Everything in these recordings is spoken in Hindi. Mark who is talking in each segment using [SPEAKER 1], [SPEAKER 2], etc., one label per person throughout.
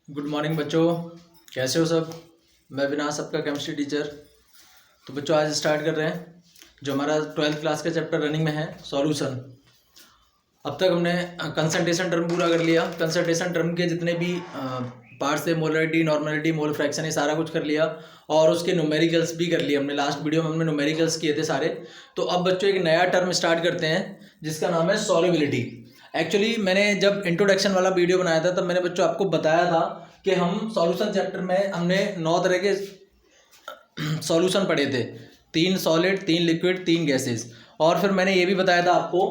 [SPEAKER 1] गुड मॉर्निंग बच्चों, कैसे हो सब। मैं विनाश, आपका केमिस्ट्री टीचर। तो बच्चों आज स्टार्ट कर रहे हैं जो हमारा 12th क्लास का चैप्टर रनिंग में है, सॉल्यूशन। अब तक हमने कंसंट्रेशन टर्म पूरा कर लिया। कंसंट्रेशन टर्म के जितने भी पार्ट्स थे, मोलरिटी, नॉर्मलिटी, मोल फ्रैक्शन, ये सारा कुछ कर लिया और उसके न्यूमेरिकल्स भी कर लिए हमने। लास्ट वीडियो में हमने न्यूमेरिकल्स किए थे सारे। तो अब बच्चों एक नया टर्म स्टार्ट करते हैं जिसका नाम है सॉल्युबिलिटी। एक्चुअली मैंने जब इंट्रोडक्शन वाला वीडियो बनाया था तब मैंने बच्चों आपको बताया था कि हम सॉल्यूशन चैप्टर में हमने 9 तरह के सॉल्यूशन पढ़े थे, 3 सॉलिड, 3 लिक्विड, 3 गैसेस। और फिर मैंने ये भी बताया था आपको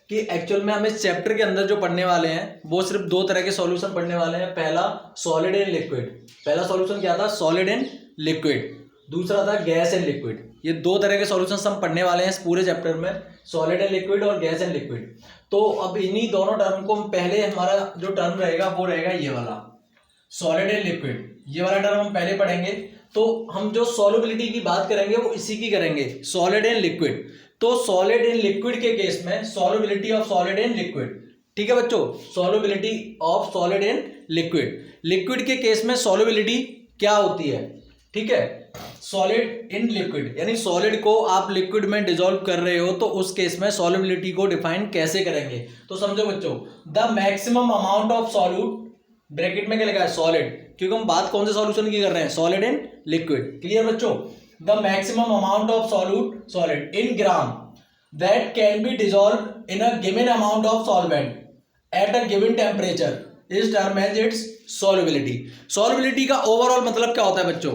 [SPEAKER 1] कि एक्चुअल में हम इस चैप्टर के अंदर जो पढ़ने वाले हैं वो सिर्फ 2 तरह के सॉल्यूशन पढ़ने वाले हैं। पहला सॉलिड एंड लिक्विड। पहला सॉल्यूशन क्या था? Solid and liquid. दूसरा था गैस एंड लिक्विड। ये 2 तरह के सॉल्यूशंस हम पढ़ने वाले हैं इस पूरे चैप्टर में, सॉलिड एंड लिक्विड और गैस एंड लिक्विड। तो अब इन्हीं दोनों टर्म को पहले, हमारा जो टर्म रहेगा वो रहेगा ये वाला, सॉलिड एंड लिक्विड। ये वाला टर्म हम पहले पढ़ेंगे। तो हम जो सॉल्युबिलिटी की बात करेंगे वो इसी की करेंगे, सॉलिड एंड लिक्विड। तो सॉलिड एंड लिक्विड के केस में solubility of solid and liquid, ठीक है बच्चों, solubility of solid and liquid. Liquid के केस में सॉल्युबिलिटी क्या होती है? ठीक है, सॉलिड इन लिक्विड, यानी सॉलिड को आप लिक्विड में डिसॉल्व कर रहे हो तो उस केस में सॉल्युबिलिटी को डिफाइन कैसे करेंगे? तो समझो बच्चों, the maximum amount of solute, bracket में क्या लिखा है? सॉलिड, क्योंकि हम बात कौन से सॉल्यूशन की कर रहे हैं? Solid and liquid. क्लियर बच्चों? The maximum amount of solute solid in gram that can be dissolve in a given amount of solvent at a given temperature is term as its solubility. Solubility का ओवरऑल मतलब क्या होता है बच्चों?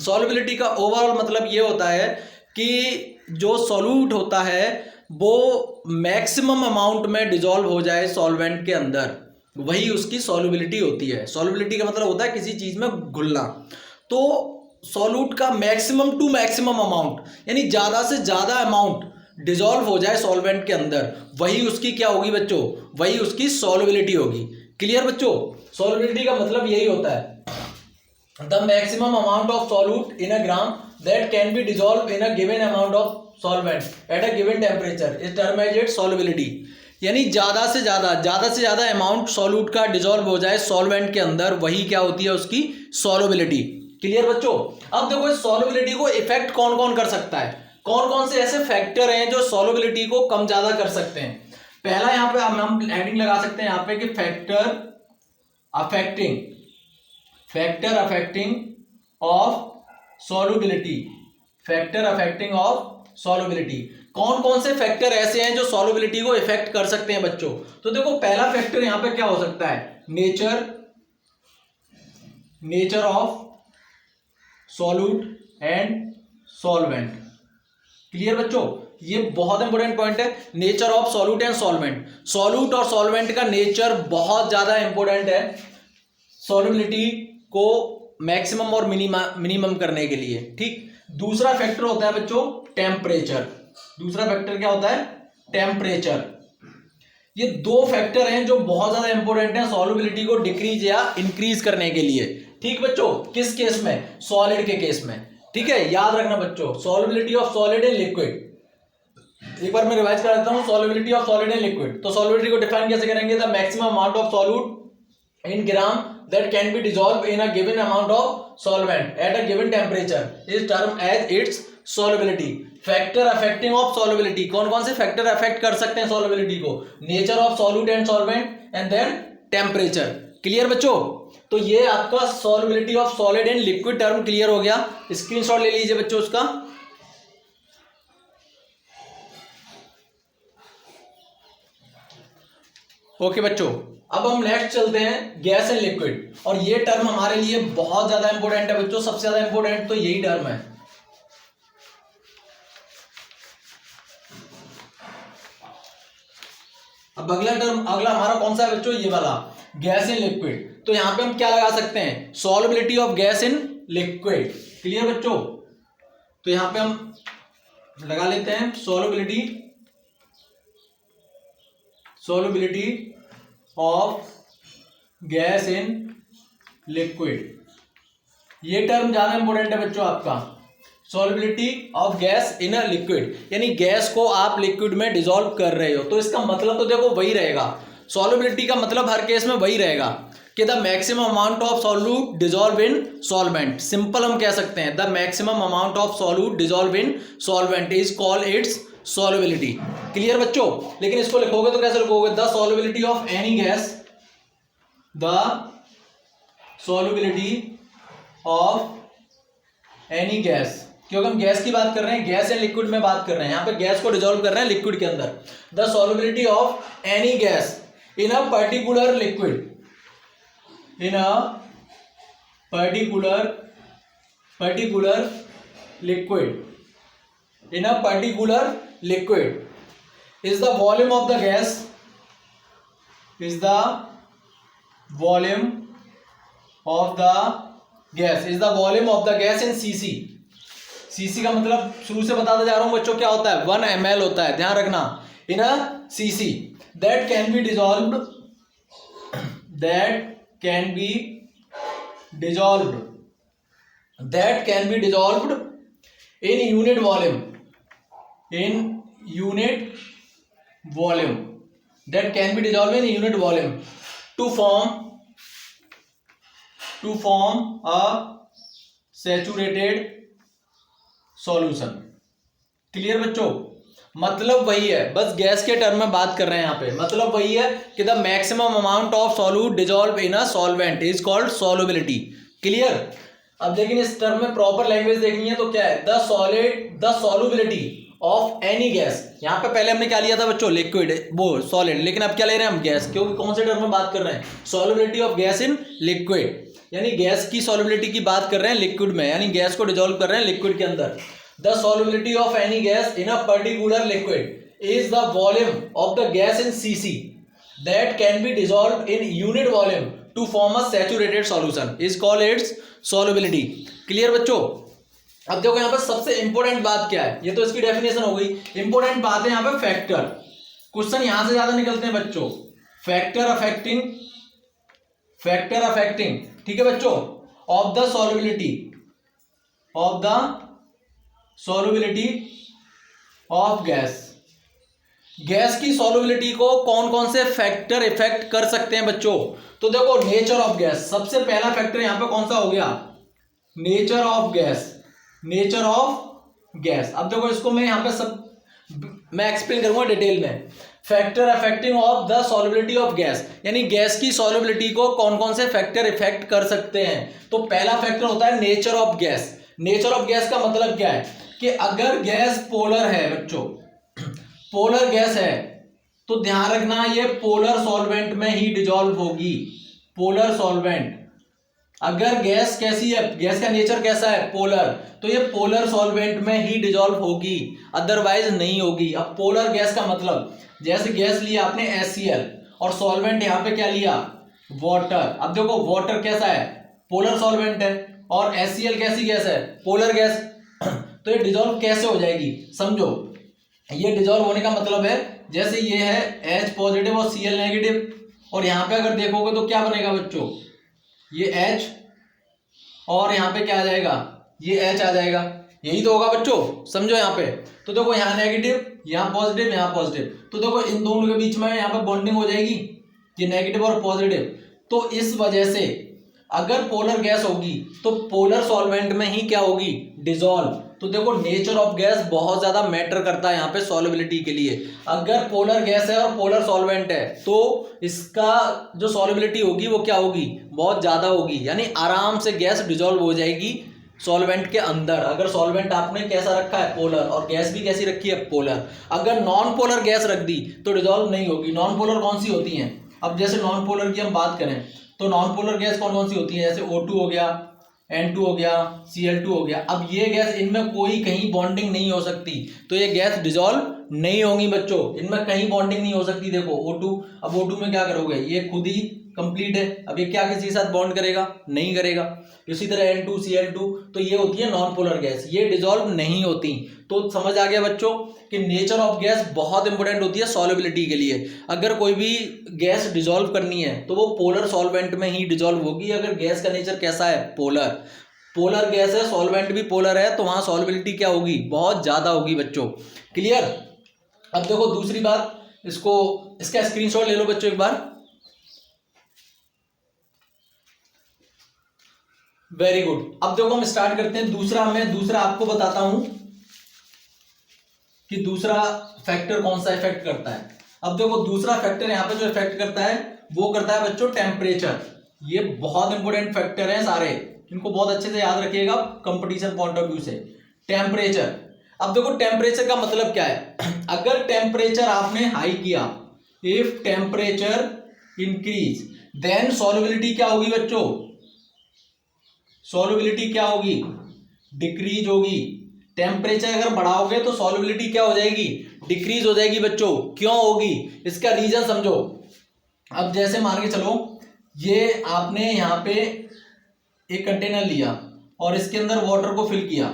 [SPEAKER 1] सॉल्युबिलिटी का ओवरऑल मतलब ये होता है कि जो सॉल्यूट होता है वो मैक्सिमम अमाउंट में डिसॉल्व हो जाए सॉल्वेंट के अंदर, वही उसकी सॉल्युबिलिटी होती है। सॉल्युबिलिटी का मतलब होता है किसी चीज में घुलना। तो सॉल्यूट का मैक्सिमम टू मैक्सिमम अमाउंट, यानी ज्यादा से ज्यादा अमाउंट डिसॉल्व हो जाए सॉल्वेंट के अंदर, वही उसकी क्या होगी बच्चों? वही उसकी सॉल्युबिलिटी होगी। क्लियर बच्चों? सॉल्युबिलिटी का मतलब यही होता है, the maximum amount of solute in a gram that can be dissolved in a given amount of solvent at a given temperature is termed as its solubility। यानी ज्यादा से ज्यादा अमाउंट सॉल्यूट का डिसॉल्व हो जाए सॉल्वेंट के अंदर, वही क्या होती है? उसकी सॉल्युबिलिटी। क्लियर बच्चों? अब देखो इस सॉल्युबिलिटी को इफेक्ट कौन कौन कर सकता है, कौन कौन से ऐसे फैक्टर हैं जो सॉल्युबिलिटी को कम ज्यादा कर सकते हैं। पहला यहाँ पे हम हेडिंग लगा सकते हैं यहाँ पे कि factor affecting of solubility. Factor affecting of solubility, कौन कौन से फैक्टर ऐसे हैं जो सॉल्युबिलिटी को इफेक्ट कर सकते हैं बच्चों? तो देखो पहला फैक्टर यहां पे क्या हो सकता है? Nature of solute and solvent. Clear बच्चों? ये बहुत इंपॉर्टेंट पॉइंट है, nature of solute and solvent. Solute और सॉल्वेंट का नेचर बहुत ज्यादा इंपॉर्टेंट है सॉल्युबिलिटी को मैक्सिमम और मिनिमम करने के लिए। ठीक, दूसरा फैक्टर होता है बच्चों टेम्परेचर। दूसरा फैक्टर क्या होता है? टेम्परेचर। ये 2 फैक्टर हैं जो बहुत ज्यादा इंपॉर्टेंट है सॉल्युबिलिटी को डिक्रीज या इंक्रीज करने के लिए। ठीक बच्चों, किस केस में? सॉलिड के केस में। ठीक है, याद रखना बच्चों, solubility of solid and liquid. एक बार मैं रिवाइज कर देता हूं, solubility of solid and liquid. तो सॉल्युबिलिटी को डिफाइन कैसे करेंगे? The maximum amount of solute in gram that can be dissolved in a given amount of solvent at a given temperature is termed as its solubility। Factor affecting of solubility, कौन कौन से फैक्टर अफेक्ट कर सकते हैं सॉल्युबिलिटी को? Nature of solute and solvent and then temperature. Clear बच्चों? तो ये आपका solubility of solid and liquid term clear हो गया। स्क्रीनशॉट ले लीजिए बच्चों उसका। ओके बच्चों, अब हम नेक्स्ट चलते हैं गैस एंड लिक्विड। और ये टर्म हमारे लिए बहुत ज्यादा इंपॉर्टेंट है बच्चों, सबसे ज्यादा इंपॉर्टेंट तो यही टर्म है। अब अगला हमारा कौन सा है बच्चों? ये वाला, गैस इन लिक्विड। तो यहां पे हम क्या लगा सकते हैं? Solubility of gas in liquid. Clear बच्चों? तो यहां पे हम लगा लेते हैं solubility of gas in liquid. ये टर्म ज्यादा इंपॉर्टेंट है बच्चों आपका, solubility of gas in a liquid, यानी गैस को आप लिक्विड में डिसॉल्व कर रहे हो। तो इसका मतलब तो देखो वही रहेगा, सॉल्युबिलिटी का मतलब हर केस में वही रहेगा। कि the maximum amount of solute dissolve in solvent. Simple हम कह सकते हैं the maximum amount of solute dissolve in solvent is called its solubility. Clear बच्चों? लेकिन इसको लिखोगे तो कैसे लिखोगे? The solubility of any gas, the solubility of any gas, क्योंकि हम गैस की बात कर रहे हैं, गैस एंड लिक्विड में बात कर रहे हैं, यहां पे गैस को डिसॉल्व कर रहे हैं लिक्विड के अंदर। The solubility of any gas in a particular liquid, in a particular liquid, in a particular liquid is the volume of the gas, is the volume of the gas, is the volume of the gas in cc। cc का मतलब शुरू से बताता जा रहा हूं बच्चों क्या होता है, 1 ml होता है, ध्यान रखना। in a cc that can be dissolved, that can be dissolved, that can be dissolved in unit volume, in unit volume, that can be dissolved in unit volume to form a saturated solution। Clear बच्चों? मतलब वही है, बस गैस के टर्म में बात कर रहे हैं यहाँ पे। मतलब वही है कि the maximum amount of solute dissolve in a solvent is called solubility. Clear? अब लेकिन इस टर्म में प्रॉपर लैंग्वेज देखनी है तो क्या है, the solubility of any gas. यहां पे पहले हमने क्या लिया था बच्चों, लिक्विड, वो सॉलिड, लेकिन अब क्या ले रहे हैं हम, गैस, क्योंकि कौन से टर्म में बात कर रहे हैं, solubility of gas in liquid, यानी गैस की सॉल्युबिलिटी की बात कर रहे हैं लिक्विड में, यानी गैस को डिसॉल्व कर रहे हैं लिक्विड के अंदर। The solubility of any gas in a particular liquid is the volume of the gas in CC that can be dissolve in unit volume to form a saturated solution is called its solubility. Clear बच्चों? अब देखो यहाँ पर सबसे इंपॉर्टेंट बात क्या है, ये तो इसकी डेफिनेशन हो गई। इंपॉर्टेंट बात है यहाँ पे फैक्टर, क्वेश्चन यहां से ज्यादा निकलते हैं बच्चों। फैक्टर अफेक्टिंग, ठीक है बच्चों, of the solubility of gas. Gas की सॉल्युबिलिटी को कौन कौन से फैक्टर इफेक्ट कर सकते हैं बच्चों? तो देखो नेचर ऑफ गैस, सबसे पहला फैक्टर यहां पे कौन सा हो गया, नेचर ऑफ गैस। अब देखो इसको मैं यहां पे मैं एक्सप्लेन करूंगा डिटेल में। Factor affecting of the solubility of gas, यानी गैस की सॉल्युबिलिटी को कौन कौन से फैक्टर इफेक्ट कर सकते हैं। तो पहला फैक्टर होता है nature of gas. Nature of gas का मतलब क्या है कि अगर गैस पोलर है बच्चों, पोलर गैस है, तो ध्यान रखना ये पोलर सॉल्वेंट में ही डिसॉल्व होगी। पोलर सॉल्वेंट, अगर गैस कैसी है, गैस का नेचर कैसा है, पोलर, तो ये पोलर सॉल्वेंट में ही डिसॉल्व होगी, अदरवाइज नहीं होगी। अब पोलर गैस का मतलब, जैसे गैस लिया आपने HCl और सॉल्वेंट यहां पे क्या लिया, वाटर। अब देखो वाटर कैसा है, पोलर सॉल्वेंट है, और HCl कैसी गैस है, पोलर गैस। तो ये डिसॉल्व कैसे हो जाएगी समझो। ये डिसॉल्व होने का मतलब है, जैसे ये है H पॉजिटिव और Cl नेगेटिव, और यहां पे अगर देखोगे तो क्या बनेगा बच्चों, ये H और यहाँ पे क्या आ जाएगा, ये H आ जाएगा। यही तो होगा बच्चों, समझो यहाँ पे। तो देखो यहाँ नेगेटिव, यहाँ पॉजिटिव, यहाँ पॉजिटिव, तो देखो इन दोनों के बीच में यहाँ पे बॉन्डिंग हो जाएगी, ये नेगेटिव और पॉजिटिव। तो इस वजह से अगर पोलर गैस होगी तो पोलर सॉल्वेंट में ही क्या होगी, डिसॉल्व। तो देखो नेचर ऑफ गैस बहुत ज्यादा मैटर करता है यहाँ पे सॉल्युबिलिटी के लिए। अगर पोलर गैस है और पोलर सॉल्वेंट है तो इसका जो सॉल्युबिलिटी होगी वो क्या होगी, बहुत ज्यादा होगी, यानी आराम से गैस डिसॉल्व हो जाएगी सॉल्वेंट के अंदर। अगर सॉल्वेंट आपने कैसा रखा है, पोलर, और गैस भी कैसी रखी है, पोलर। अगर नॉन पोलर गैस रख दी तो डिसॉल्व नहीं होगी। नॉन पोलर कौन सी होती हैं, अब जैसे नॉन पोलर की हम बात करें तो नॉन पोलर गैस कौन कौन सी होती है, जैसे O2 हो गया, N2 हो गया, Cl2 हो गया। अब ये गैस, इनमें कोई कहीं बॉन्डिंग नहीं हो सकती, तो ये गैस डिसॉल्व नहीं होंगी बच्चों, इनमें कहीं बॉन्डिंग नहीं हो सकती। देखो O2, अब O2 में क्या करोगे, ये खुद ही कंप्लीट है, अब ये क्या किसी के साथ बॉन्ड करेगा, नहीं करेगा। इसी तरह N2 Cl2, तो ये होती है नॉन पोलर गैस, ये डिसॉल्व नहीं होती। तो समझ आ गया बच्चों कि नेचर ऑफ गैस बहुत इंपॉर्टेंट होती है सॉल्युबिलिटी के लिए। अगर कोई भी गैस डिसॉल्व करनी है तो वो पोलर सॉल्वेंट में ही डिसॉल्व होगी। अगर गैस का नेचर कैसा है, पोलर गैस है, सॉल्वेंट भी पोलर है, तो वहां सॉल्युबिलिटी क्या होगी, बहुत ज्यादा होगी बच्चों। क्लियर? अब देखो दूसरी बात, इसका स्क्रीनशॉट ले लो बच्चों एक बार। Very good. अब देखो हम स्टार्ट करते हैं दूसरा। मैं दूसरा आपको बताता हूं कि दूसरा फैक्टर कौन सा इफेक्ट करता है। अब देखो दूसरा फैक्टर यहां पे जो इफेक्ट करता है वो करता है बच्चों टेम्परेचर। ये बहुत इंपॉर्टेंट फैक्टर हैं सारे, इनको बहुत अच्छे से याद रखिएगा कंपटीशन पॉइंट ऑफ व्यू से। टेम्परेचर। अब देखो टेम्परेचर का मतलब क्या है। अगर टेम्परेचर आपने हाई किया, if temperature increase then solubility क्या होगी बच्चों, सॉल्युबिलिटी क्या होगी, डिक्रीज होगी। टेम्परेचर अगर बढ़ाओगे तो सॉल्युबिलिटी क्या हो जाएगी, डिक्रीज हो जाएगी बच्चों। क्यों होगी, इसका रीजन समझो। अब जैसे मान के चलो ये आपने यहां पे एक कंटेनर लिया और इसके अंदर वाटर को फिल किया,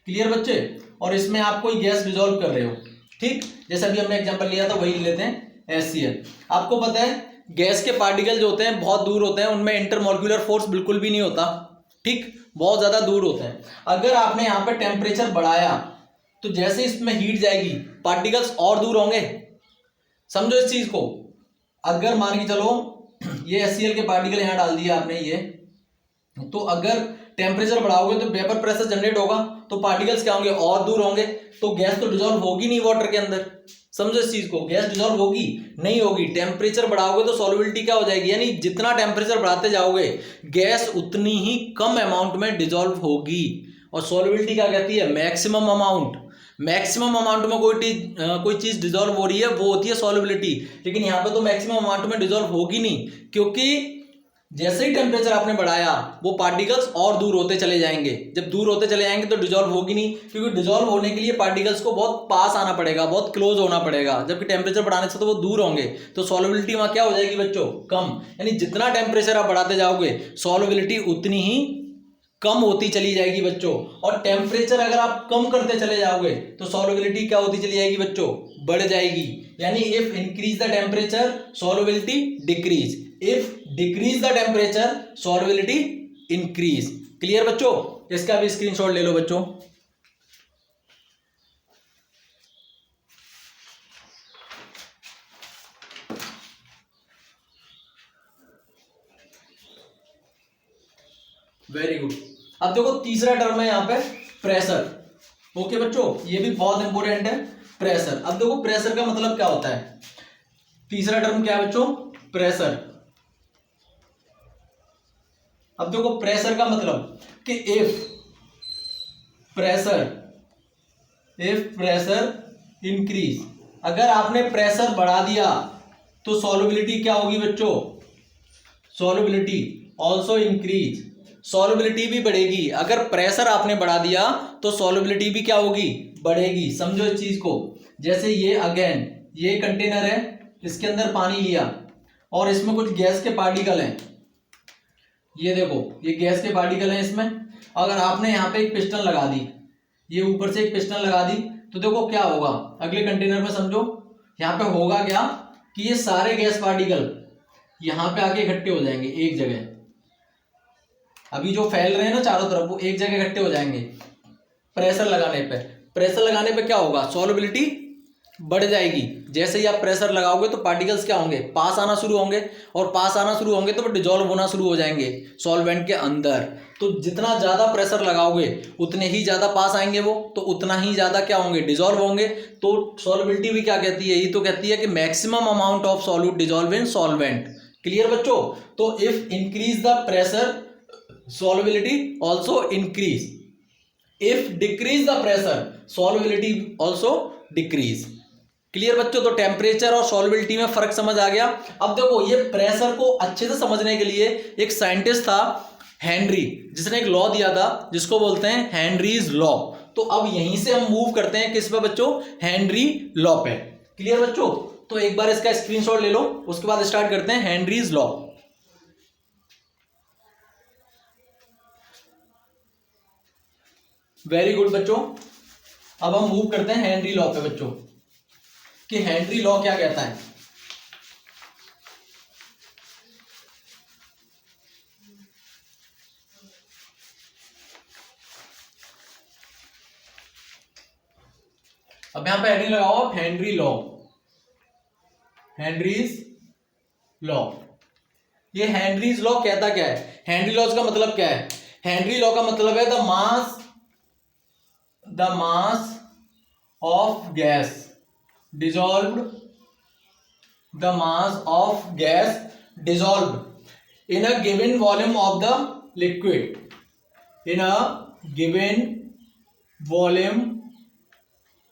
[SPEAKER 1] क्लियर बच्चे, और इसमें आप कोई गैस डिजोल्व कर रहे हो, ठीक। जैसे अभी हमने एग्जांपल लिया था वही लेते हैं HCl। आपको पता है गैस के पार्टिकल जो होते हैं बहुत दूर होते हैं, उनमें इंटरमॉलिक्यूलर फोर्स बिल्कुल भी नहीं होता, ठीक, बहुत ज्यादा दूर होते हैं। अगर आपने यहाँ पे टेम्परेचर बढ़ाया तो जैसे इसमें हीट जाएगी पार्टिकल्स और दूर होंगे, समझो इस चीज को। अगर मान के चलो ये HCl के पार्टिकल यहाँ डाल दिए आपने ये, तो अगर टेम्परेचर बढ़ाओगे तो वेपर प्रेशर जनरेट होगा, तो पार्टिकल्स क्या होंगे, और दूर होंगे, तो गैस तो डिजोल्व होगी नहीं वाटर के अंदर। समझो इस चीज को, गैस डिजोल्व होगी नहीं होगी। टेम्परेचर बढ़ाओगे तो सॉल्युबिलिटी क्या हो जाएगी, यानी जितना टेम्परेचर बढ़ाते जाओगे गैस उतनी ही कम अमाउंट में डिजोल्व होगी। और सॉल्युबिलिटी क्या कहती है, मैक्सिमम अमाउंट। मैक्सिमम अमाउंट में कोई चीज डिजोल्व हो रही है वो होती है सॉल्युबिलिटी, लेकिन यहाँ पे तो मैक्सिमम अमाउंट में डिजोल्व होगी नहीं, क्योंकि जैसे ही टेम्परेचर आपने बढ़ाया वो पार्टिकल्स और दूर होते चले जाएंगे। जब दूर होते चले जाएंगे तो डिजोल्व होगी नहीं, क्योंकि डिजोल्व होने के लिए पार्टिकल्स को बहुत पास आना पड़ेगा, बहुत क्लोज होना पड़ेगा, जबकि टेम्परेचर बढ़ाने से तो वो दूर होंगे, तो सॉल्युबिलिटी वहां क्या हो जाएगी बच्चों, कम। यानी जितना टेम्परेचर आप बढ़ाते जाओगे सॉल्युबिलिटी उतनी ही कम होती चली जाएगी बच्चों। और टेम्परेचर अगर आप कम करते चले जाओगे तो सॉल्युबिलिटी क्या होती चली जाएगी बच्चों, बढ़ जाएगी। यानी if increase the temperature solubility decrease, if decrease the temperature solubility increase. Clear बच्चों, इसका भी स्क्रीनशॉट ले लो बच्चों। Very good. अब देखो तीसरा टर्म है यहाँ पे प्रेशर। ओके बच्चों, ये भी बहुत इंपॉर्टेंट है, प्रेशर। अब देखो प्रेशर का मतलब क्या होता है, तीसरा टर्म क्या है बच्चों, प्रेशर। अब देखो प्रेशर का मतलब कि इफ प्रेशर इंक्रीज, अगर आपने प्रेशर बढ़ा दिया तो सॉल्युबिलिटी क्या होगी बच्चों, सॉल्युबिलिटी ऑल्सो इंक्रीज, सॉल्युबिलिटी भी बढ़ेगी। अगर प्रेशर आपने बढ़ा दिया तो सॉल्युबिलिटी भी क्या होगी, बढ़ेगी। समझो इस चीज को। जैसे ये अगेन ये कंटेनर है, इसके अंदर पानी लिया और इसमें कुछ गैस के पार्टिकल हैं, ये देखो ये गैस के पार्टिकल हैं इसमें। अगर आपने यहाँ पे एक पिस्टन लगा दी, ये ऊपर से एक पिस्टन लगा दी, तो देखो क्या होगा अगले कंटेनर में, समझो यहाँ पे होगा क्या कि ये सारे गैस पार्टिकल यहाँ पे आके इकट्ठे हो जाएंगे एक जगह। अभी जो फैल रहे हैं ना चारों तरफ, वो एक जगह इकट्ठे हो जाएंगे प्रेशर लगाने पे। प्रेशर लगाने पे क्या होगा, सॉल्युबिलिटी बढ़ जाएगी। जैसे ही आप प्रेशर लगाओगे तो पार्टिकल्स क्या होंगे, पास आना शुरू होंगे, और पास आना शुरू होंगे तो वो डिजोल्व होना शुरू हो जाएंगे सॉल्वेंट के अंदर। तो जितना ज्यादा प्रेशर लगाओगे उतने ही ज्यादा पास आएंगे वो, तो उतना ही ज्यादा क्या होंगे, डिजोल्व होंगे। तो सॉल्युबिलिटी भी क्या कहती है, ये तो कहती है कि maximum amount of solute dissolve in solvent. Clear बच्चों, तो if increase the pressure solubility also increase, if decrease the pressure solubility also decrease। Clear बच्चों, तो टेम्परेचर और सॉल्युबिलिटी में फर्क समझ आ गया। अब देखो ये प्रेशर को अच्छे से समझने के लिए एक साइंटिस्ट था हेनरी, जिसने एक लॉ दिया था जिसको बोलते हैं हेनरीज लॉ। तो अब यहीं से हम मूव करते हैं किस पे बच्चों, हेनरी लॉ पे। क्लियर बच्चों, तो एक बार इसका स्क्रीनशॉट ले लो, उसके बाद स्टार्ट करते हैं हेनरीज लॉ। वेरी गुड बच्चों, अब हम मूव करते हैं हेनरी लॉ पे बच्चों, कि हेनरी लॉ क्या कहता है। अब यहां पे हेडिंग लगाओ हेनरी लॉ, हेनरीज लॉ। ये हेनरीज लॉ कहता क्या है, हेनरी लॉज का मतलब क्या है, हेनरी लॉ का मतलब है the mass of gas dissolved, the mass of gas dissolved in a given volume of the liquid, in a given volume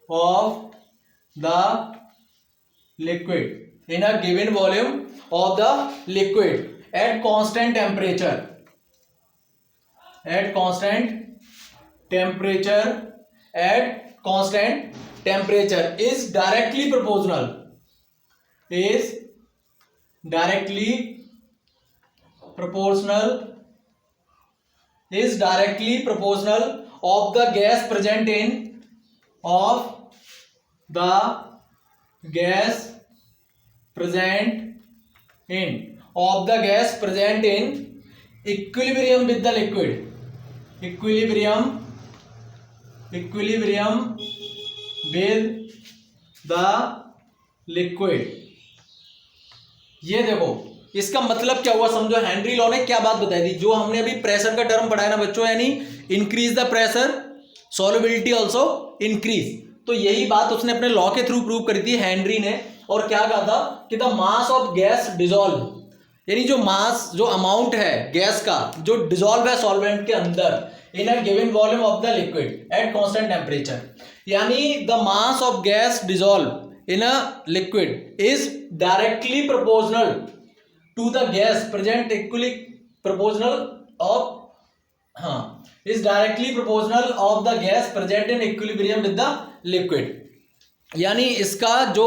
[SPEAKER 1] of the liquid, in a given volume of the liquid at constant temperature, at constant temperature, at constant temperature is directly proportional, is directly proportional, is directly proportional of the gas present in, of the gas present in, of the gas present in equilibrium with the liquid, equilibrium with the liquid। ये देखो इसका मतलब क्या हुआ समझो। हेनरी लॉ ने क्या बात बताई थी, जो हमने अभी प्रेशर का टर्म पढ़ा है ना बच्चों, यानी increase the pressure solubility also increase, तो यही बात उसने अपने लॉ के थ्रू प्रूव करी थी हेनरी ने। और क्या कहा था कि the mass of gas dissolve, यानी जो मास, जो अमाउंट है गैस का जो डिजॉल्व है सॉल्वेंट के अंदर in a given volume of the liquid at constant temperature, यानी the mass of gas dissolve in a liquid is directly proportional to the gas present, equally proportional of, is directly proportional of the gas present in equilibrium with the liquid, यानी इसका जो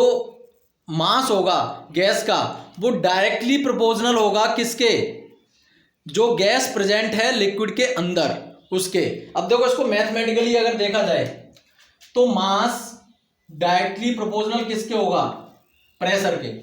[SPEAKER 1] मास होगा गैस का वो डायरेक्टली प्रोपोर्शनल होगा किसके, जो गैस प्रेजेंट है लिक्विड के अंदर उसके। अब देखो इसको मैथमेटिकली अगर देखा जाए तो मास डायरेक्टली प्रोपोर्शनल किसके होगा, प्रेशर के।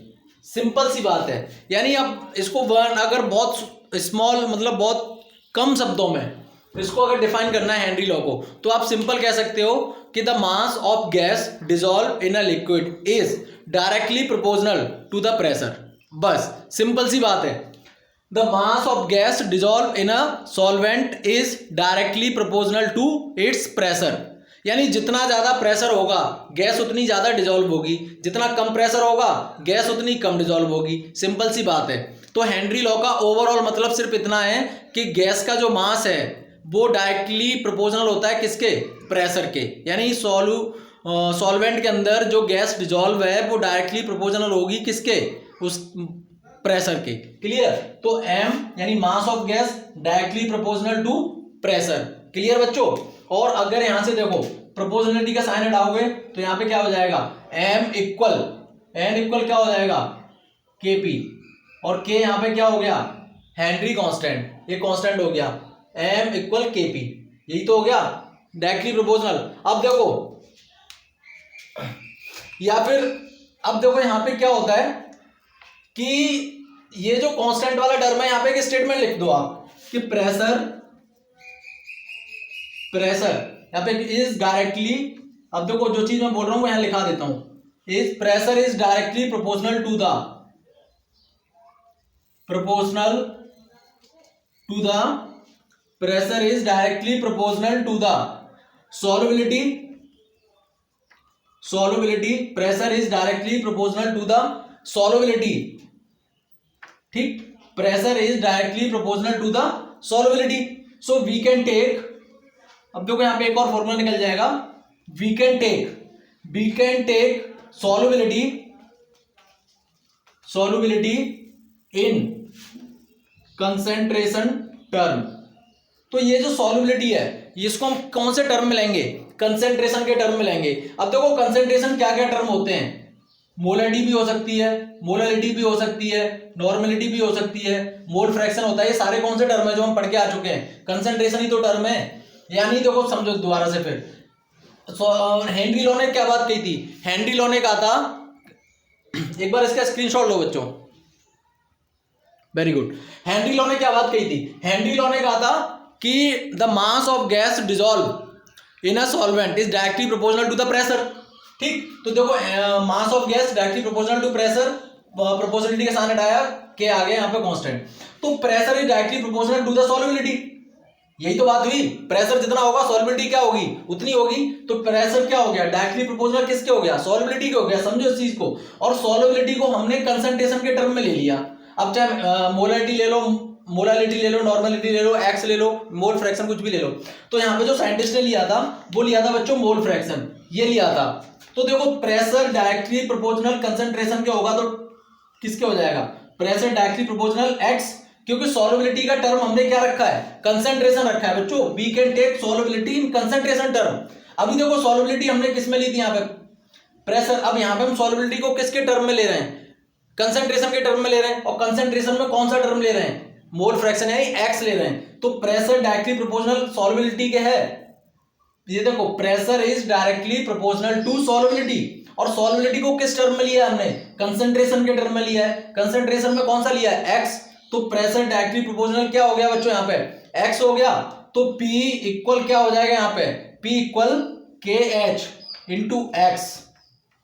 [SPEAKER 1] सिंपल सी बात है, यानी अब इसको वन अगर बहुत स्मॉल मतलब बहुत कम शब्दों में इसको अगर डिफाइन करना है हेनरी लॉ को, तो आप सिंपल कह सकते हो कि the mass of gas dissolve in a liquid is directly proportional to the pressure. बस सिंपल सी बात है, the mass of gas dissolve in a solvent is directly proportional to its pressure, यानी जितना ज्यादा प्रेशर होगा गैस उतनी ज्यादा डिजॉल्व होगी, जितना कम प्रेशर होगा गैस उतनी कम डिजॉल्व होगी। सिंपल सी बात है। तो हेनरी लॉ का ओवरऑल मतलब सिर्फ इतना है कि गैस का जो मास है वो डायरेक्टली प्रोपोर्शनल होता है किसके, प्रेशर के, यानी सॉल्वेंट के अंदर जो गैस डिजॉल्व है वो डायरेक्टली प्रोपोर्शनल होगी किसके, उस प्रेशर के। क्लियर। तो m यानी mass of gas directly proportional to pressure. Clear बच्चों। और अगर यहां से देखो प्रोपोर्शनलिटी का साइन हटाओगे तो यहां पे क्या हो जाएगा, m इक्वल क्या हो जाएगा, kp, और k यहां पे क्या हो गया, हेनरी कांस्टेंट, ये कांस्टेंट हो गया, m इक्वल kp, यही तो हो गया डायरेक्टली प्रोपोर्शनल। अब देखो या फिर अब देखो यहां पे क्या होता है कि ये जो कांस्टेंट वाला टर्म है यहां पे एक स्टेटमेंट लिख दो आप कि प्रेशर यहां पे इज डायरेक्टली, अब देखो जो चीज मैं बोल रहा हूं वो यहां लिखा देता हूं, is pressure is directly proportional to the pressure is directly proportional to the solubility, pressure is directly proportional to the solubility. ठीक, pressure is directly proportional to the solubility. So we can take, अब देखो यहां पे एक और फॉर्मूला निकल जाएगा, we can take solubility in concentration term. तो ये जो सॉल्युबिलिटी है इसको हम कौन से टर्म में लेंगे, कंसेंट्रेशन के टर्म में लेंगे। अब देखो कंसेंट्रेशन क्या क्या टर्म होते हैं, मोलरिटी भी हो सकती है, मोलरिटी भी हो सकती है, नॉर्मलिटी भी हो सकती है, मोल फ्रैक्शन होता है, ये सारे कौन से टर्म है जो हम पढ़ के आ चुके हैं, कंसेंट्रेशन ही तो टर्म है। यानी देखो समझो दोबारा से फिर, हेनरी लॉ ने क्या बात कही थी, हेनरी लॉ ने कहा था, एक बार इसका स्क्रीनशॉट लो बच्चों, वेरी गुड। हेनरी लॉ ने क्या बात कही थी, हेनरी लॉ ने कहा था कि the mass of gas dissolve in a solvent is directly proportional to the pressure. ठीक, तो देखो mass of gas directly proportional to pressure, proportionality का साइन हटाया, के आ गया यहाँ पे कांस्टेंट, तो pressure is directly proportional to the solubility. यही तो बात हुई, प्रेशर जितना होगा सॉल्युबिलिटी क्या होगी उतनी होगी। तो प्रेशर क्या हो गया, डायरेक्टली प्रोपोर्शनल किसके हो गया, सॉल्युबिलिटी के हो गया। समझो इस चीज को। और सॉल्युबिलिटी को हमने कंसंट्रेशन के टर्म में ले लिया। अब चाहे मोलारिटी ले लो, मोलारिटी ले लो, नॉर्मलिटी ले लो, एक्स ले लो, मोल फ्रैक्शन कुछ भी ले लो। तो यहाँ पे जो साइंटिस्ट ने लिया था वो लिया था बच्चों मोल फ्रैक्शन, ये लिया था। तो देखो प्रेशर डायरेक्टली प्रोपोर्शनल कंसंट्रेशन के होगा तो किसके हो जाएगा, प्रेशर डायरेक्टली प्रोपोर्शनल एक्स, क्योंकि सॉल्युबिलिटी का टर्म हमने क्या रखा है, कंसंट्रेशन रखा है बच्चों। We can take solubility in concentration term. अभी देखो सॉल्युबिलिटी हमने किस में ली थी, यहाँ पे प्रेशर। अब यहाँ पे हम सॉल्युबिलिटी को किसके टर्म में ले रहे हैं, कंसंट्रेशन के टर्म में ले रहे हैं। और कंसंट्रेशन में कौन सा टर्म ले रहे हैं, मोल फ्रैक्शन यानी एक्स ले रहे हैं। तो प्रेशर डायरेक्टली प्रोपोर्शनल सॉल्युबिलिटी के है, ये देखो pressure is directly proportional to solubility. और सॉल्युबिलिटी को किस टर्म में लिया है हमने, कंसंट्रेशन के टर्म में लिया है। कंसंट्रेशन में कौन सा लिया है, एक्स। तो प्रेशर डायरेक्टली प्रोपोर्शनल क्या हो गया बच्चों, यहाँ पे एक्स हो गया। तो P इक्वल क्या हो जाएगा यहाँ पे, P equal KH into x.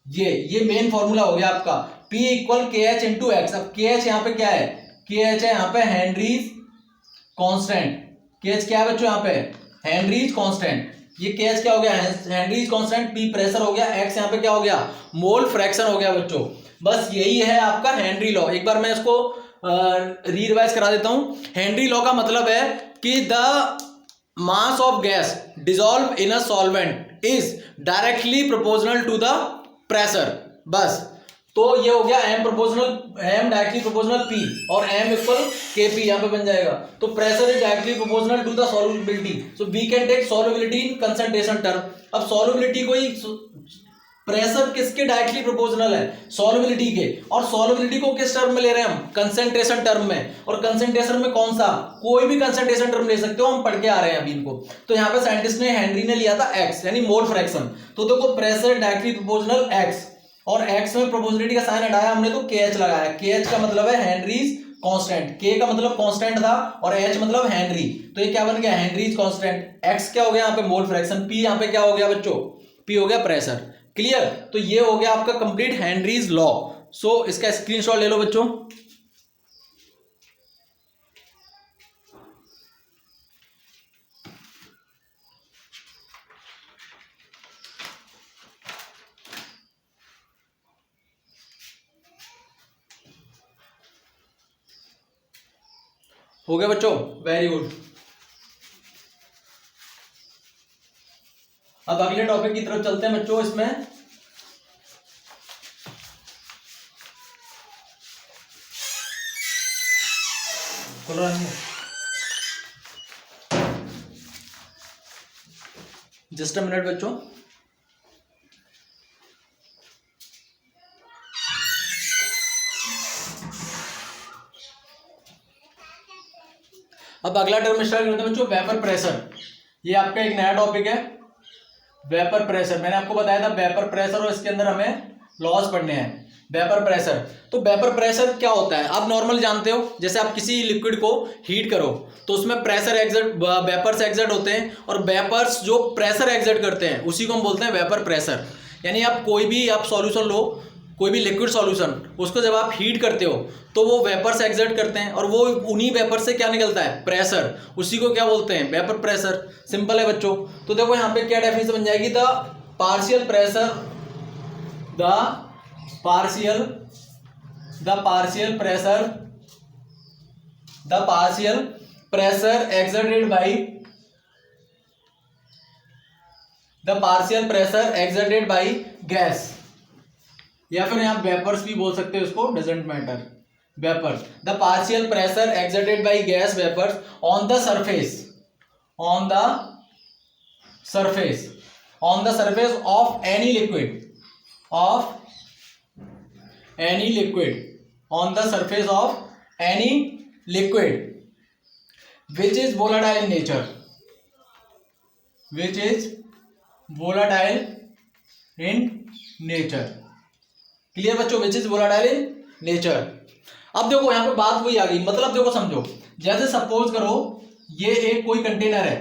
[SPEAKER 1] ये मेन फॉर्मूला हो गया आपका, P equal KH into x. अब KH यहाँ पे क्या है, KH है यहाँ पे हेनरीज कांस्टेंट। KH क्या है बच्चों यहाँ पे, हेनरीज कांस्टेंट। ये KH क्या हो गया, हेनरीज कांस्टेंट। P प्रेशर हो गया, X यहाँ पे क्या हो गया, मोल फ्रैक्शन हो गया बच्चों। बस यही है आपका हेनरी लॉ। एक बार मैं इसको रीरिवाइज करा देता हूं। हेनरी लॉ का मतलब है कि the mass of gas dissolve in a solvent is directly proportional to the pressure. बस तो ये हो गया m proportional, m directly proportional P और m इक्वल Kp यहाँ पे बन जाएगा। तो pressure is directly proportional to the solubility, so we can take solubility in concentration term. अब सॉल्युबिलिटी को ही, प्रेशर किसके डायरेक्टली प्रोपोर्शनल है, सॉल्युबिलिटी के। और सॉल्युबिलिटी को किस टर्म में ले रहे हैं हम, कंसंट्रेशन टर्म में। और कंसंट्रेशन में कौन सा, कोई भी कंसंट्रेशन टर्म ले सकते हो, हम पढ़ के आ रहे हैं अभी इनको। तो यहाँ पे साइंटिस्ट ने, हेनरी ने लिया था एक्स यानी मोल फ्रैक्शन। तो देखो प्रेशर डायरेक्टली प्रोपोर्शनल एक्स, और एक्स में प्रोपोर्शनलिटी का साइन हटाया हमने तो KH लगाया। KH का मतलब है हेनरीज कांस्टेंट, K का मतलब कांस्टेंट था और H मतलब हेनरी। तो ये क्या बन गया, हेनरीज कांस्टेंट। X क्या हो गया यहाँ पे, मोल फ्रैक्शन। P यहाँ पे क्या हो गया बच्चों, P हो गया प्रेशर। क्लियर। तो ये हो गया आपका कंप्लीट हेनरीज लॉ। सो इसका स्क्रीनशॉट ले लो बच्चों। हो गया बच्चों, वेरी गुड। अब अगले टॉपिक की तरफ चलते हैं बच्चों। इसमें खुल रहा है, जस्ट अ मिनट बच्चों। अब अगला टर्म स्टार्ट करते हैं बच्चों, वेपर प्रेशर। ये आपका एक नया टॉपिक है, वेपर प्रेशर। मैंने आपको बताया था वेपर प्रेशर, और इसके अंदर हमें लॉस पढ़ने हैं। वेपर प्रेशर, तो वेपर प्रेशर क्या होता है आप नॉर्मल जानते हो। जैसे आप किसी लिक्विड को हीट करो तो उसमें प्रेशर एक्सर्ट, वेपर्स एक्सर्ट होते हैं, और वेपर्स जो प्रेशर एक्सर्ट करते हैं उसी को हम बोलते हैं वेपर प्रेशर। यानी आप कोई भी आप सॉल्यूशन लो, कोई भी लिक्विड सॉल्यूशन, उसको जब आप हीट करते हो तो वो वेपर्स एक्सर्ट करते हैं, और वो उन्हीं वेपर से क्या निकलता है, प्रेशर। उसी को क्या बोलते हैं, वेपर प्रेशर। सिंपल है बच्चों। तो देखो यहाँ पे क्या डेफिनेशन बन जाएगी, the partial pressure, the partial pressure exerted by gas, या फिर आप वेपर्स भी बोल सकते हो इसको, doesn't matter. Vapours, the partial pressure exerted by gas vapours on the surface of any liquid, on the surface of any liquid which is volatile in nature, clear बच्चों, which is volatile in nature। अब देखो यहाँ पे बात वही आ गई, मतलब देखो समझो, जैसे सपोज करो ये एक कोई कंटेनर है,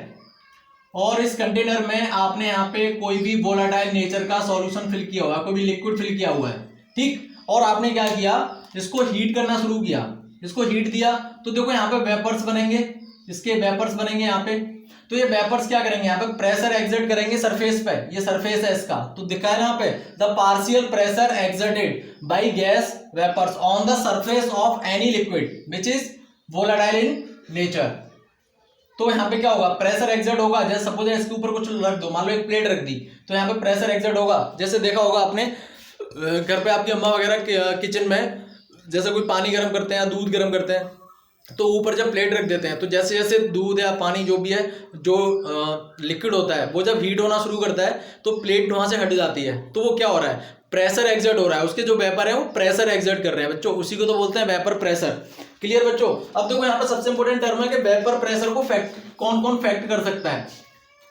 [SPEAKER 1] और इस कंटेनर में आपने यहाँ पे कोई भी वोलाटाइल नेचर का सॉल्यूशन फिल किया हुआ है, कोई भी लिक्विड फिल किया हुआ है, ठीक। और आपने क्या किया, इसको हीट करना शुरू किया, इसको हीट दिया, तो देखो यहाँ पे वेपर्स बनेंगे, इसके वेपर्स बनेंगे यहाँ पे। तो ये वेपर्स क्या करेंगे, यहाँ पे प्रेशर एक्सर्ट करेंगे सरफेस पे, ये सरफेस है इसका, तो दिखा है यहाँ पे the partial pressure exerted by gas vapours on the surface of any liquid which is volatile in nature. तो यहाँ पे क्या होगा, प्रेशर एक्सर्ट होगा, जैसे सपोज इसके ऊपर कुछ रख दो, मान लो एक प्लेट रख दी, तो यहाँ पे प्रेशर एक्सर्ट होगा। जैसे देखा होगा आपने घर पे आपकी अम्मा वगैरह किचन में जैसे कोई पानी गर्म करते हैं या दूध गर्म करते हैं, तो ऊपर जब प्लेट रख देते हैं, तो जैसे जैसे दूध या पानी जो भी है, जो लिक्विड होता है, वो जब हीट होना शुरू करता है तो प्लेट वहां से हट जाती है। तो वो क्या हो रहा है, प्रेशर एक्सर्ट हो रहा है, उसके जो वेपर है वो प्रेशर एक्सर्ट कर रहे हैं बच्चों, उसी को तो बोलते हैं वेपर प्रेशर। क्लियर बच्चों। अब देखो यहाँ पर सबसे इंपॉर्टेंट टर्म है कि वेपर प्रेशर को कौन कौन फैक्ट कर सकता है।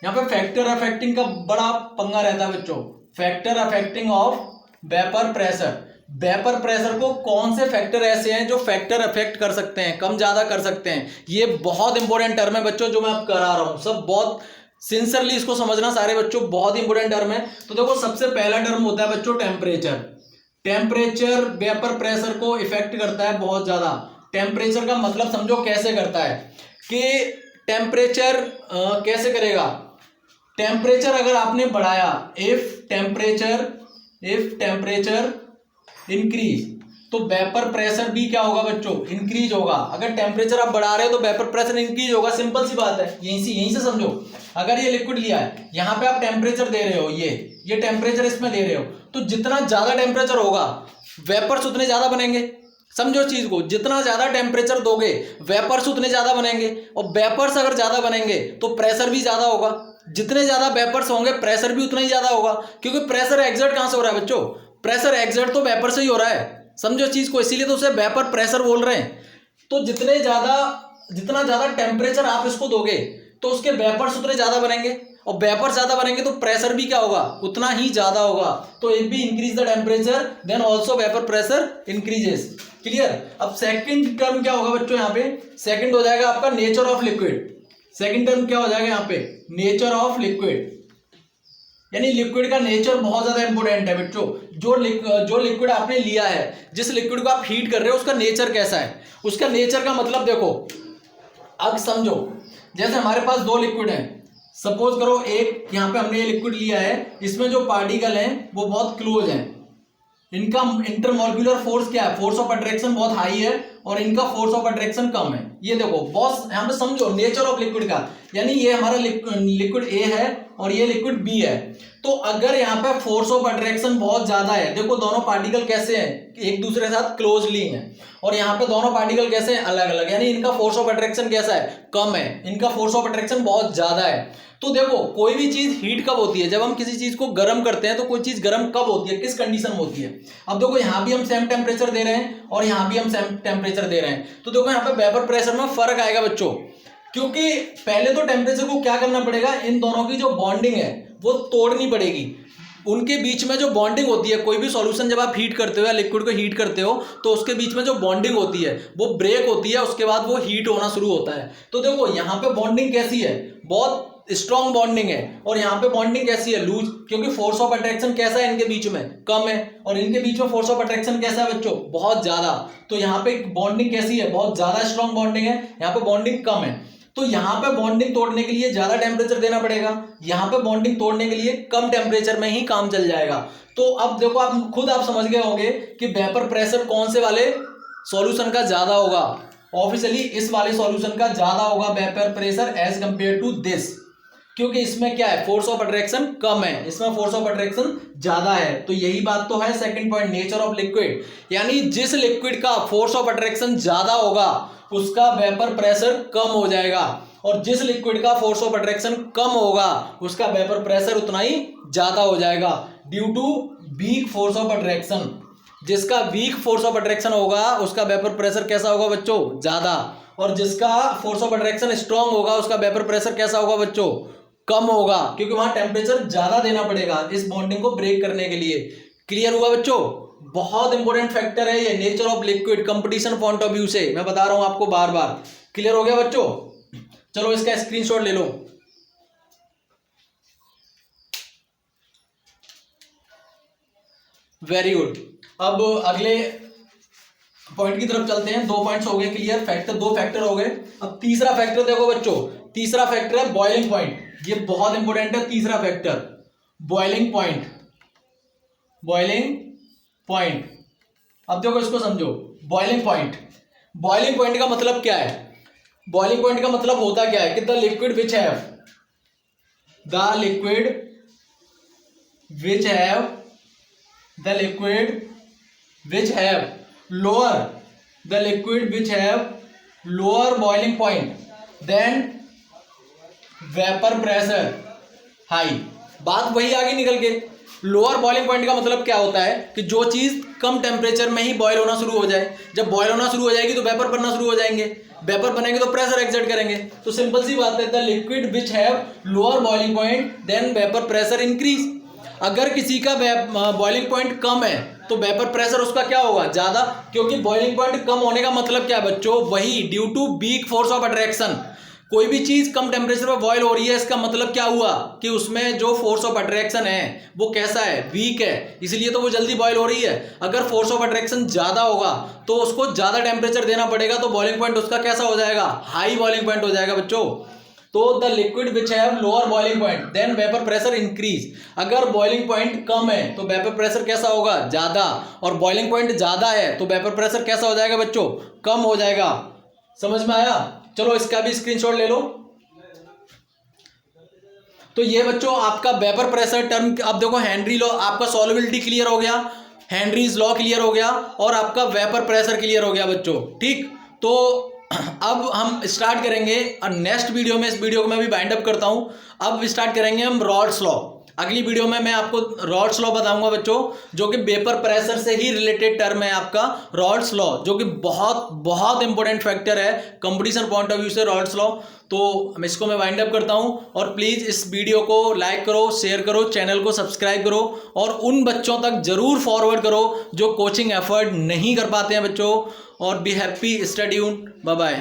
[SPEAKER 1] यहाँ पे फैक्टर अफेक्टिंग का बड़ा पंगा रहता है बच्चों, factor affecting of vapour pressure. Vapour pressure को कौन से फैक्टर ऐसे हैं जो फैक्टर अफेक्ट कर सकते हैं, कम ज्यादा कर सकते हैं। ये बहुत इंपॉर्टेंट टर्म है बच्चों जो मैं अब करा रहा हूं, सब बहुत सिंसियरली इसको समझना सारे बच्चों, बहुत ही इंपॉर्टेंट टर्म है। तो देखो सबसे पहला टर्म होता है बच्चों टेम्परेचर। टेम्परेचर वेपर प्रेशर को इफेक्ट करता है बहुत ज्यादा। टेम्परेचर का मतलब समझो कैसे करता है कि टेम्परेचर कैसे करेगा, टेम्परेचर अगर आपने बढ़ाया, इफ टेम्परेचर इंक्रीज, तो वेपर प्रेशर भी क्या होगा बच्चों, इंक्रीज होगा। अगर टेम्परेचर आप बढ़ा रहे हो तो वेपर प्रेशर इंक्रीज होगा, सिंपल सी बात है, यहीं से समझो। अगर ये लिक्विड लिया है, यहां पे आप टेम्परेचर दे रहे हो, ये टेम्परेचर इसमें दे रहे हो, तो जितना ज्यादा टेम्परेचर होगा वेपर्स उतने ज्यादा बनेंगे। समझो चीज को, जितना ज्यादा टेम्परेचर दोगे वेपर्स उतने ज्यादा बनेंगे, और वेपर्स अगर ज्यादा बनेंगे तो प्रेशर भी ज्यादा होगा। जितने ज्यादा वेपर्स होंगे प्रेशर भी उतना ही ज्यादा होगा, क्योंकि प्रेशर एक्सर्ट कहां से हो रहा है बच्चों, प्रेशर एक्सर्ट तो वेपर से ही हो रहा है। समझो चीज को, इसीलिए तो उसे वेपर प्रेशर बोल रहे हैं। तो जितना ज्यादा टेम्परेचर आप इसको दोगे तो उसके वेपर्स उतने ज्यादा बनेंगे, और वेपर ज्यादा बनेंगे तो प्रेशर भी क्या होगा, उतना ही ज्यादा होगा। तो इफ भी increase the temperature then also vapour pressure increases. Clear. अब सेकंड टर्म क्या होगा बच्चों, यहाँ पे सेकंड हो जाएगा आपका nature of liquid. Second term क्या हो जाएगा यहाँ पे, नेचर ऑफ लिक्विड, यानी लिक्विड का नेचर बहुत ज्यादा इंपॉर्टेंट है बच्चों। जो लिक्विड आपने लिया है, जिस लिक्विड को आप हीट कर रहे हो, उसका नेचर कैसा है। उसका नेचर का मतलब देखो, अब समझो जैसे हमारे पास दो लिक्विड हैं, सपोज करो एक यहाँ पे हमने ये लिक्विड लिया है, इसमें जो पार्टिकल हैं वो बहुत क्लोज हैं, इनका इंटरमॉलिक्यूलर फोर्स क्या है, फोर्स ऑफ अट्रैक्शन बहुत हाई है और इनका फोर्स ऑफ अट्रैक्शन कम है। ये देखो बॉस, यहाँ पे समझो नेचर ऑफ लिक्विड का, यानी ये हमारा लिक्विड ए है और ये लिक्विड बी है। तो अगर यहाँ पे फोर्स ऑफ अट्रैक्शन बहुत ज्यादा है, देखो दोनों पार्टिकल कैसे हैं, एक दूसरे के साथ क्लोजली हैं, और यहाँ पे दोनों पार्टिकल कैसे हैं, अलग अलग, यानी इनका फोर्स ऑफ अट्रैक्शन कैसा है, कम है, इनका फोर्स ऑफ अट्रैक्शन बहुत ज्यादा है। तो देखो कोई भी चीज हीट कब होती है, जब हम किसी चीज को गर्म करते हैं, तो कोई चीज गर्म कब होती है, किस कंडीशन में होती है। अब देखो यहाँ भी हम सेम टेम्परेचर दे रहे हैं और यहाँ भी हम सेम टेम्परेचर दे रहे हैं, तो देखो यहाँ पे वेपर प्रेशर में फर्क आएगा बच्चों, क्योंकि पहले तो टेम्परेचर को क्या करना पड़ेगा, इन दोनों की जो बॉन्डिंग है वो तोड़नी पड़ेगी। उनके बीच में जो बॉन्डिंग होती है, कोई भी सॉल्यूशन जब आप हीट करते हो या लिक्विड को हीट करते हो, तो उसके बीच में जो बॉन्डिंग होती है वो ब्रेक होती है, उसके बाद वो हीट होना शुरू होता है। तो देखो यहाँ पे बॉन्डिंग कैसी है, बहुत स्ट्रॉन्ग बॉन्डिंग है, और यहाँ पे बॉन्डिंग कैसी है, लूज, क्योंकि फोर्स ऑफ अट्रैक्शन कैसा है इनके बीच में, कम है, और इनके बीच में फोर्स ऑफ अट्रैक्शन कैसा है बच्चों, बहुत ज्यादा। तो यहाँ पे बॉन्डिंग कैसी है, बहुत ज्यादा स्ट्रॉन्ग बॉन्डिंग है, यहाँ पे बॉन्डिंग कम है। तो यहाँ पे बॉन्डिंग तोड़ने के लिए ज्यादा टेम्परेचर देना पड़ेगा, यहाँ पे बॉन्डिंग तोड़ने के लिए कम टेम्परेचर में ही काम चल जाएगा। तो अब देखो आप खुद समझ गए होंगे कि वेपर प्रेशर कौन से वाले सॉल्यूशन का ज्यादा होगा, ऑब्वियसली इस वाले सॉल्यूशन का ज्यादा होगा vapour pressure as compare to this, क्योंकि इसमें क्या है, फोर्स ऑफ अट्रैक्शन कम है, इसमें फोर्स ऑफ अट्रैक्शन ज्यादा है। तो यही बात तो है second point, nature of liquid, यानी जिस लिक्विड का फोर्स ऑफ अट्रैक्शन ज्यादा होगा उसका वेपर प्रेशर कम हो जाएगा, और जिस लिक्विड का फोर्स ऑफ अट्रैक्शन कम होगा उसका वेपर प्रेशर उतना ही ज्यादा हो जाएगा, due to weak force of attraction. जिसका वीक फोर्स ऑफ अट्रैक्शन होगा उसका वेपर प्रेशर कैसा होगा बच्चों, ज्यादा, और जिसका फोर्स ऑफ अट्रैक्शन स्ट्रांग होगा उसका वेपर प्रेशर कैसा होगा बच्चों, कम होगा, क्योंकि वहां टेम्परेचर ज्यादा देना पड़ेगा इस बॉन्डिंग को ब्रेक करने के लिए। क्लियर हुआ बच्चों, बहुत इंपॉर्टेंट फैक्टर है ये nature of liquid, competition point of view से मैं बता रहा हूं आपको बार बार। क्लियर हो गया बच्चों, चलो इसका स्क्रीनशॉट ले लो। Very good. अब अगले पॉइंट की तरफ चलते हैं। 2 पॉइंट्स हो गए क्लियर, फैक्टर 2 फैक्टर हो गए। अब तीसरा फैक्टर देखो बच्चों, तीसरा फैक्टर है बॉइलिंग पॉइंट। ये बहुत इंपॉर्टेंट है तीसरा factor, boiling point. Boiling point, अब देखो इसको समझो। बॉइलिंग पॉइंट, बॉइलिंग पॉइंट का मतलब क्या है? बॉइलिंग पॉइंट का मतलब होता क्या है कि the liquid which have, the liquid which have, the liquid which have lower, the liquid which have lower boiling point then vapour pressure high. बात वही आगे निकल के, लोअर बॉइलिंग पॉइंट का मतलब क्या होता है कि जो चीज कम टेम्परेचर में ही बॉयल होना शुरू हो जाए। जब बॉयल होना शुरू हो जाएगी तो वेपर बनना शुरू हो जाएंगे, वेपर बनेंगे तो प्रेशर एक्सर्ट करेंगे। तो सिंपल सी बात है, the liquid which have lower boiling point then vapour pressure increase. अगर किसी का बॉइलिंग पॉइंट कम है तो वेपर प्रेशर उसका क्या होगा? ज्यादा, क्योंकि बॉइलिंग पॉइंट कम होने का मतलब क्या है बच्चों? वही due to weak force of attraction. कोई भी चीज कम टेम्परेचर पर बॉयल हो रही है, इसका मतलब क्या हुआ कि उसमें जो फोर्स ऑफ अट्रैक्शन है वो कैसा है? वीक है, इसलिए तो वो जल्दी बॉयल हो रही है। अगर फोर्स ऑफ अट्रैक्शन ज्यादा होगा तो उसको ज्यादा टेम्परेचर देना पड़ेगा, तो बॉइलिंग पॉइंट उसका कैसा हो जाएगा? हाई बॉइलिंग पॉइंट हो जाएगा बच्चों। तो the liquid which have lower boiling point then vapour pressure increase. अगर बॉइलिंग पॉइंट कम है तो वेपर प्रेशर कैसा होगा? ज्यादा। और बॉइलिंग पॉइंट ज्यादा है तो वेपर प्रेशर कैसा हो जाएगा बच्चों? कम हो जाएगा। समझ में आया? चलो इसका भी स्क्रीनशॉट ले लो। तो ये बच्चों आपका वेपर प्रेशर टर्म। अब देखो हेनरी लॉ, आपका सॉल्युबिलिटी क्लियर हो गया, हेनरीज लॉ क्लियर हो गया और आपका वेपर प्रेशर क्लियर हो गया बच्चों। ठीक, तो अब हम स्टार्ट करेंगे नेक्स्ट वीडियो में। इस वीडियो को मैं भी बाइंड अप करता हूं। अब स्टार्ट करेंगे हम रॉल्स लॉ। अगली वीडियो में मैं आपको रॉल्स लॉ बताऊंगा बच्चों, जो कि वेपर प्रेशर से ही रिलेटेड टर्म है आपका रॉल्स लॉ, जो कि बहुत बहुत इंपॉर्टेंट फैक्टर है कंपटीशन पॉइंट ऑफ व्यू से रॉल्स लॉ। तो इसको मैं वाइंड अप करता हूं और प्लीज़ इस वीडियो को लाइक करो, शेयर करो, चैनल को सब्सक्राइब करो और उन बच्चों तक जरूर फॉरवर्ड करो जो कोचिंग एफर्ट नहीं कर पाते हैं बच्चों। और be happy, stay tuned, bye bye.